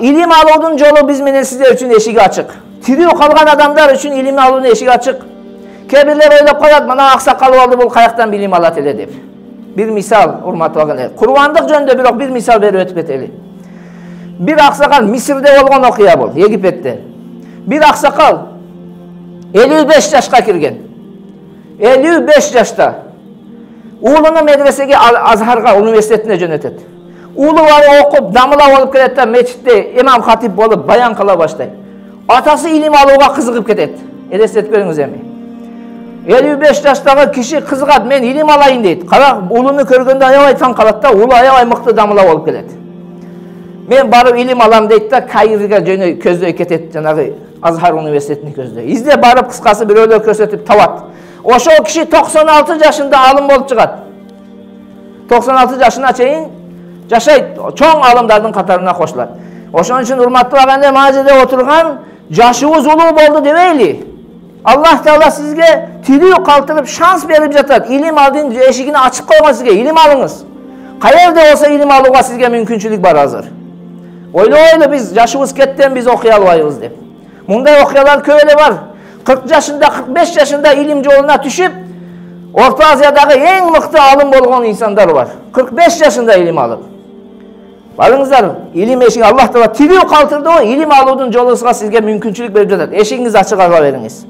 İlim alудун жолу биз менен сиздер үчүн эшиги ачык. Тирүү калган адамдар үчүн илим алуунун эшиги ачык. Кээ бирлер ойлоп коет, мына аксакал болду, бул каяктан билим алат эле деп. Бир мисал, урматтуу агайлар. Курбандык жөнүндө бирок бир мисал берип өтүп кетели. Бир аксакал, Мисирде болгон окуя бул, Египетте. Бир аксакал 55 жашка кирген. 55 жашта. Уулуну медресеге, Азхарга, университетине жөнөтөт. Уулу барып окуп, дамыла болуп келет да, мечитте имам хатип болуп баян кыла баштайт. Атасы илим алууга кызыгып кетет. Элестетип көрүңүз эми. 55 жаштагы киши кызыгат, мен илим алайын дейт. Кара, уулуну көргөндө аябай таң калат да, уулу аябай мыкты дамыла болуп келет. Мен барып илим алам дейт да, Каирге жөнөй көздөй кетет, жанагы Азхар университетини көздөй. Изде барып кыскасы бирөөлөр көрсөтүп табат. Ошол киши 96 жашында алым болуп чыгат. 96 жашына чейин жашайт, чоң алымдардын катарына кошулат. Ошон үчүн урматтуу агайлар, мына жерде отурган жашыбыз улуу болду дебейли. Аллах Таала сизге тирүү калтырып шанс берип жатат. Илим алдын эшигин ачып койгон сизге. Илим алыңыз. Каерде болсо илим алууга сизге мүмкүнчүлүк бар азыр. Ойлойлу биз жашыбыз кеттен биз окуй албайбыз деп. Мындай окуялар көп эле бар. 40 жашында, 45 жашында илим жолуна түшүп, Орто Азиядагы эң мыкты алым болгон инсандар бар. 45 жашында илим алып. Барыңыздар, илим эшиги Аллах Таала тирүү калтырды, илим алуудун жолусуна сизге мүмкүнчүлүк берип жатат. Эшигиңизди ачык ала бериңиз.